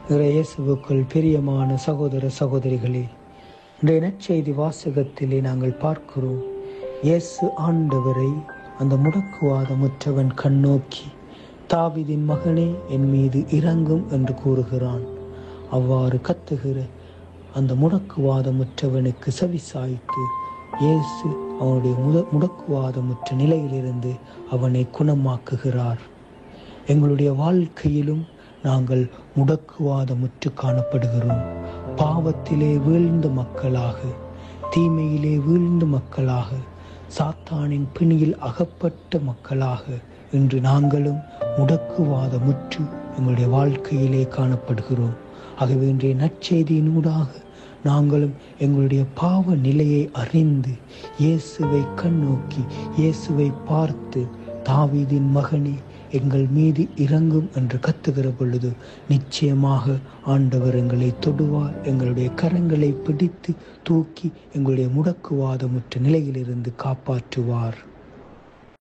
இயேசுவுக்குள் பிரியமான சகோதர சகோதரிகளே, இன்றைய நற்செய்தி வாசகத்திலே நாங்கள் பார்க்கிறோம், இயேசு ஆண்டவரை அந்த முடக்குவாதமுற்றவன் கண்ணோக்கி, தாவீதின் மகனே என் மீது இரங்கும் என்று கூறுகிறான். அவ்வாறு கத்துகிற அந்த முடக்குவாதமுற்றவனுக்கு செவிசாய்த்து இயேசு அவனுடைய முடக்குவாதமுற்ற நிலையிலிருந்து அவனை குணமாக்குகிறார். எங்களுடைய வாழ்க்கையிலும் நாங்கள் முடக்குவாதமுற்று காணப்படுகிறோம். பாவத்திலே வீழ்ந்த மக்களாக, தீமையிலே வீழ்ந்த மக்களாக, சாத்தானின் பிணியில் அகப்பட்ட மக்களாக இன்று நாங்களும் முடக்குவாதமுற்று எங்களுடைய வாழ்க்கையிலே காணப்படுகிறோம். ஆகவே இன்றைய நற்செய்தியினூடாக நாங்களும் எங்களுடைய பாவ நிலையை அறிந்து இயேசுவை கண்ணோக்கி இயேசுவை பார்த்து, தாவீதின் மகனே எங்கள் மீது இரங்கும் என்று கத்துகிற பொழுது நிச்சயமாக ஆண்டவர் எங்களை தொடுவார். எங்களுடைய கரங்களை பிடித்து தூக்கி எங்களுடைய முடக்குவாதமுற்ற நிலையிலிருந்து காப்பாற்றுவார்.